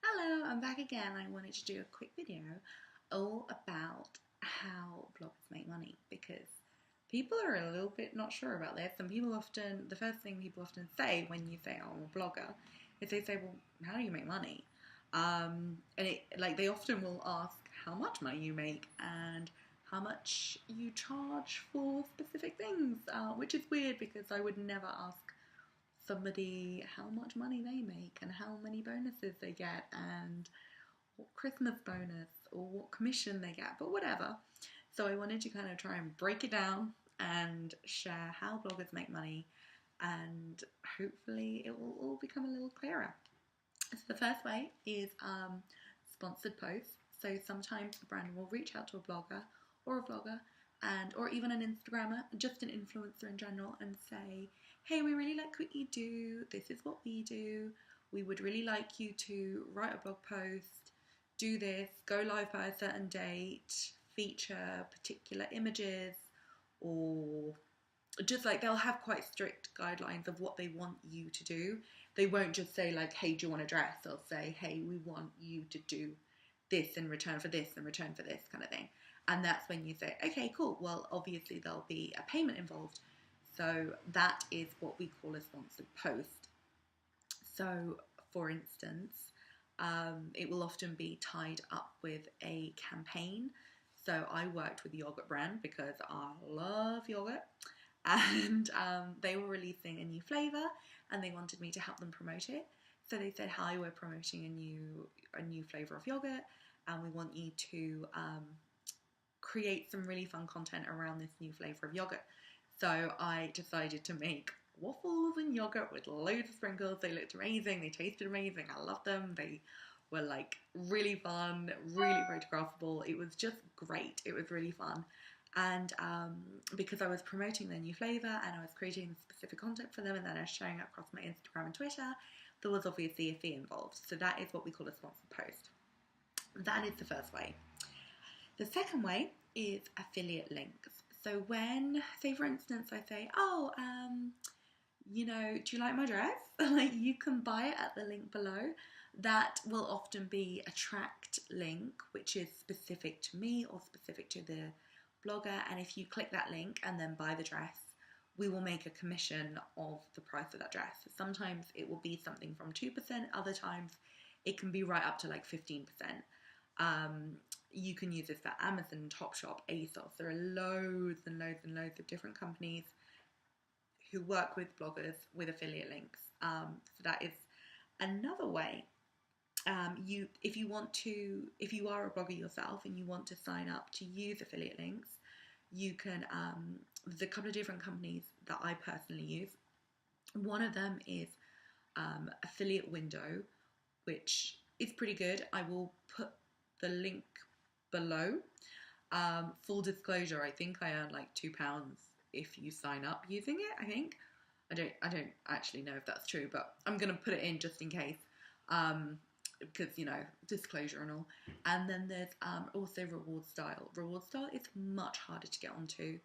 Hello, I'm back again. I wanted to do a quick video all about how bloggers make money because people are a little bit not sure about this. And the first thing people often say when you say, oh, I'm a blogger, is they say, well, how do you make money? They often will ask how much money you make and how much you charge for specific things, which is weird because I would never ask somebody how much money they make and how many bonuses they get and what Christmas bonus or what commission they get, but whatever. So I wanted to kind of try and break it down and share how bloggers make money, and hopefully it will all become a little clearer. So the first way is sponsored posts. So sometimes the brand will reach out to a blogger or a vlogger or even an Instagrammer, just an influencer in general, and say, hey, we really like what you do, this is what we do, we would really like you to write a blog post, do this, go live by a certain date, feature particular images, or just like they'll have quite strict guidelines of what they want you to do. They won't just say like, hey, do you want a dress? They'll say, hey, we want you to do this in return for this, in return for this, kind of thing. And that's when you say, okay, cool. Well, obviously there'll be a payment involved. So that is what we call a sponsored post. So for instance, it will often be tied up with a campaign. So I worked with a yogurt brand because I love yogurt, and they were releasing a new flavour and they wanted me to help them promote it. So they said, hi, we're promoting a new flavour of yogurt and we want you to create some really fun content around this new flavour of yogurt. So I decided to make waffles and yogurt with loads of sprinkles. They looked amazing, they tasted amazing, I loved them. They were like really fun, really photographable. It was just great, it was really fun. And because I was promoting their new flavour and I was creating specific content for them and then I was sharing it across my Instagram and Twitter, there was obviously a fee involved. So that is what we call a sponsored post. That is the first way. The second way is affiliate links. So when, say for instance, I say, oh, do you like my dress? Like, you can buy it at the link below. That will often be a tracked link, which is specific to me or specific to the blogger. And if you click that link and then buy the dress, we will make a commission of the price of that dress. Sometimes it will be something from 2%. Other times it can be right up to like 15%. You can use this for Amazon, Topshop, ASOS. There are loads and loads and loads of different companies who work with bloggers with affiliate links. So that is another way. If you are a blogger yourself and you want to sign up to use affiliate links, you can. There's a couple of different companies that I personally use. One of them is Affiliate Window, which is pretty good. I will put the link below. Full disclosure, I think I earn like £2 if you sign up using it. I think I don't actually know if that's true, but I'm gonna put it in just in case, because disclosure and all. And then there's also Reward Style. Reward Style is much harder to get onto,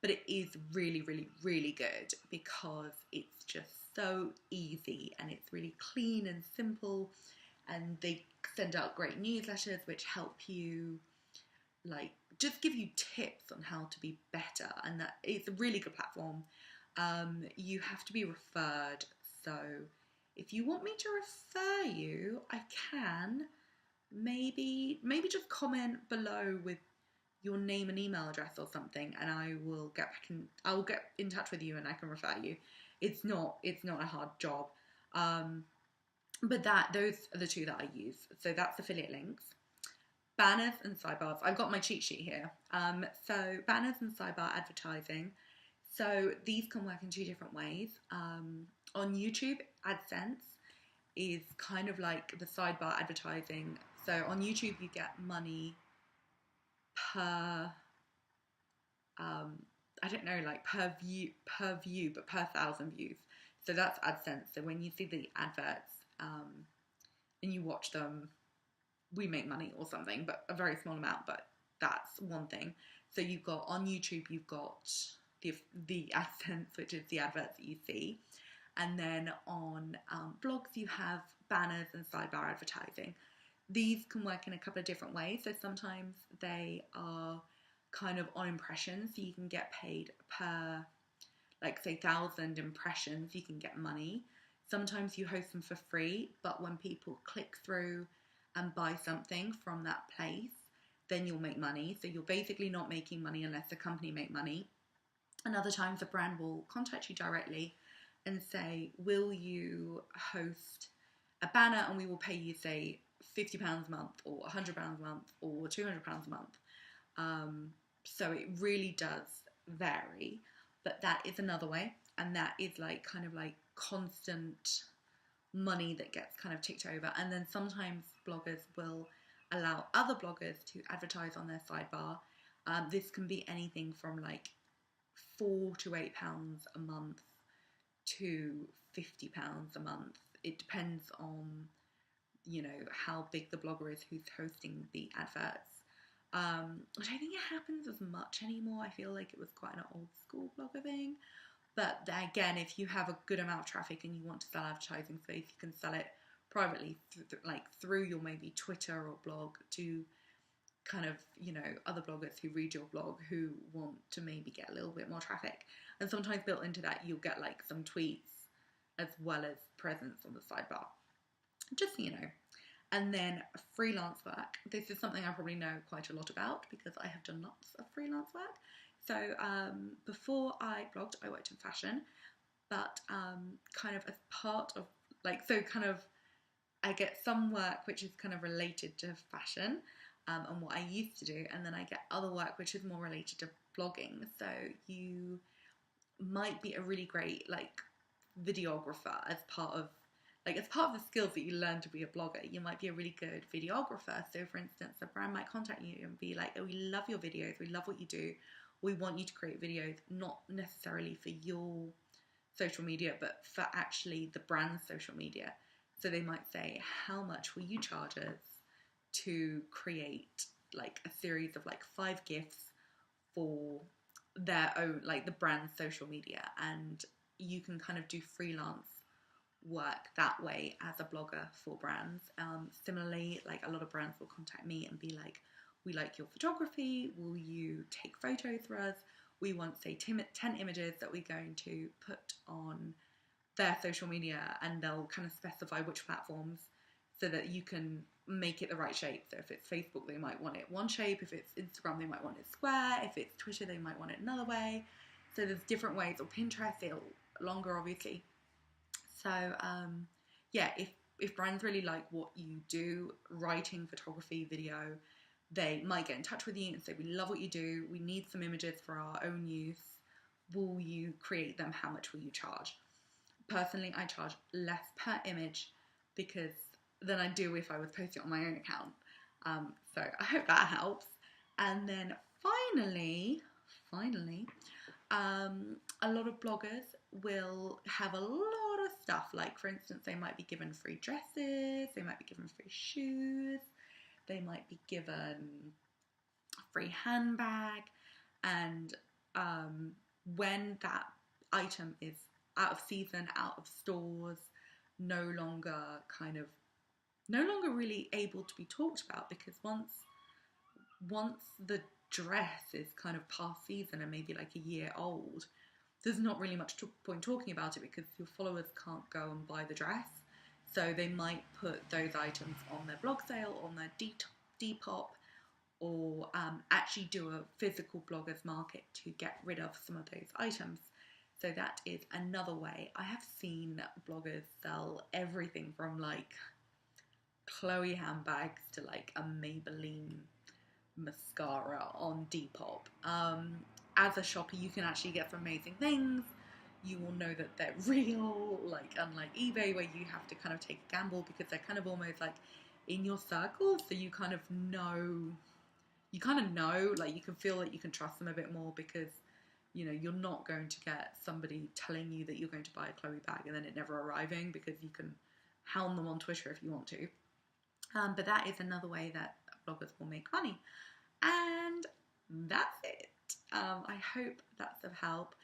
but it is really, really, really good because it's just so easy and it's really clean and simple. And they send out great newsletters which help you, like, just give you tips on how to be better. And that it's a really good platform. You have to be referred. So if you want me to refer you, I can. Maybe just comment below with your name and email address or something, and I will get in touch with you and I can refer you. It's not a hard job. But those are the two that I use. So that's affiliate links. Banners and sidebars. I've got my cheat sheet here. So banners and sidebar advertising. So these can work in two different ways. On YouTube, AdSense is kind of like the sidebar advertising. So on YouTube, you get money per, I don't know, like per view, but per 1,000 views. So that's AdSense. So when you see the adverts, and you watch them, we make money or something, but a very small amount, but that's one thing. So you've got, on YouTube, you've got the AdSense, which is the adverts that you see. And then on blogs, you have banners and sidebar advertising. These can work in a couple of different ways. So sometimes they are kind of on impressions, so you can get paid per, like, say, 1,000 impressions, you can get money. Sometimes you host them for free, but when people click through and buy something from that place, then you'll make money. So you're basically not making money unless the company make money. And other times a brand will contact you directly and say, will you host a banner and we will pay you, say, £50 a month or £100 a month or £200 a month. So it really does vary, but that is another way, and that is like kind of like constant money that gets kind of ticked over. And then sometimes bloggers will allow other bloggers to advertise on their sidebar. This can be anything from like £4 to £8 a month to £50 a month. It depends on, you know, how big the blogger is who's hosting the adverts. I don't think it happens as much anymore. I feel like it was quite an old school blogger thing. But again, if you have a good amount of traffic and you want to sell advertising space, you can sell it privately, through your maybe Twitter or blog to kind of, you know, other bloggers who read your blog who want to maybe get a little bit more traffic. And sometimes built into that, you'll get like some tweets as well as presence on the sidebar. Just so you know. And then freelance work. This is something I probably know quite a lot about because I have done lots of freelance work. So before I blogged, I worked in fashion, but kind of as part of, like, so kind of I get some work which is kind of related to fashion and what I used to do, and then I get other work which is more related to blogging. So you might be a really great like videographer as part of the skills that you learn to be a blogger. You might be a really good videographer. So for instance, a brand might contact you and be like, oh, we love your videos, we love what you do, we want you to create videos, not necessarily for your social media, but for actually the brand's social media. So they might say, how much will you charge us to create like a series of like 5 GIFs for their own, like the brand's social media? And you can kind of do freelance work that way as a blogger for brands. Similarly, like a lot of brands will contact me and be like, we like your photography, will you take photos for us? We want, say, 10 images that we're going to put on their social media, and they'll kind of specify which platforms so that you can make it the right shape. So if it's Facebook, they might want it one shape. If it's Instagram, they might want it square. If it's Twitter, they might want it another way. So there's different ways, or Pinterest, they'll longer, obviously. So yeah, if brands really like what you do, writing, photography, video, they might get in touch with you and say, we love what you do, we need some images for our own use, will you create them, how much will you charge? Personally, I charge less per image because than I do if I was posting on my own account. So I hope that helps. And then finally, a lot of bloggers will have a lot of stuff. Like, for instance, they might be given free dresses, they might be given free shoes, they might be given a free handbag. And when that item is out of season, out of stores, no longer really able to be talked about, because once the dress is kind of past season and maybe like a year old, there's not really much point talking about it because your followers can't go and buy the dress. So they might put those items on their blog sale, on their Depop, or actually do a physical bloggers market to get rid of some of those items. So that is another way. I have seen bloggers sell everything from like Chloe handbags to like a Maybelline mascara on Depop. As a shopper, you can actually get some amazing things. You will know that they're real, like unlike eBay where you have to kind of take a gamble because they're kind of almost like in your circle, so you kind of know, like you can feel that you can trust them a bit more because, you know, you're not going to get somebody telling you that you're going to buy a Chloe bag and then it never arriving, because you can hound them on Twitter if you want to. But that is another way that bloggers will make money. And that's it. I hope that's of help.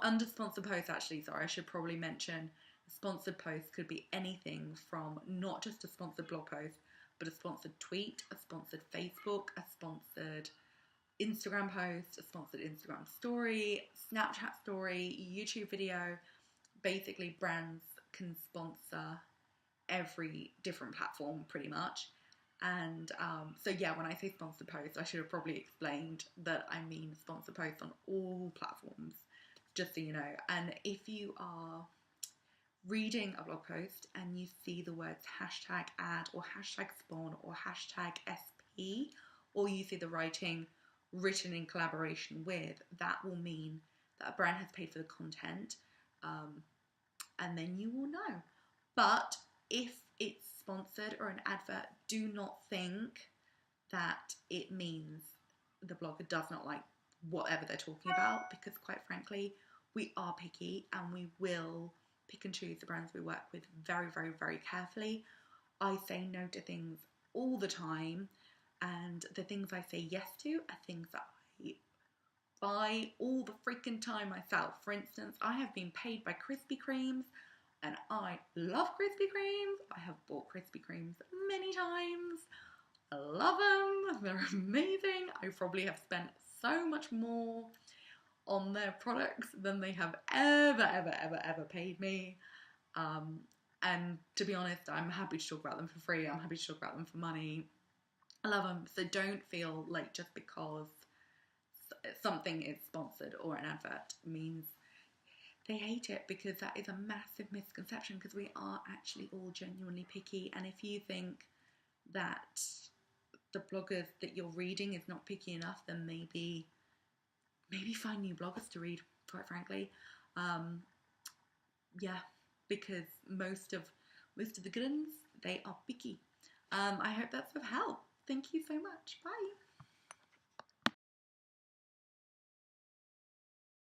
Under sponsored posts, actually, sorry, I should probably mention A sponsored post could be anything from not just a sponsored blog post, but a sponsored tweet, a sponsored Facebook, a sponsored Instagram post, a sponsored Instagram story, Snapchat story, YouTube video. Basically, brands can sponsor every different platform pretty much. And so yeah, when I say sponsored post, I should have probably explained that I mean sponsored posts on all platforms, just so you know. And if you are reading a blog post and you see the words hashtag ad or hashtag spawn or hashtag SP, or you see the writing written in collaboration with, that will mean that a brand has paid for the content, and then you will know. But if it's sponsored or an advert, do not think that it means the blogger does not like whatever they're talking about, because quite frankly, we are picky and we will pick and choose the brands we work with very, very, very carefully. I say no to things all the time, and the things I say yes to are things that I buy all the freaking time myself. For instance, I have been paid by Krispy Kremes, and I love Krispy Kremes. I have bought Krispy Kremes many times. I love them. They're amazing. I probably have spent so much more on their products than they have ever paid me. And to be honest, I'm happy to talk about them for free. I'm happy to talk about them for money. I love them. So don't feel like just because something is sponsored or an advert means they hate it, because that is a massive misconception, because we are actually all genuinely picky. And if you think that the bloggers that you're reading is not picky enough, then maybe find new bloggers to read, quite frankly. Yeah, because most of the good ones, they are picky. I hope that's of help. Thank you so much. Bye.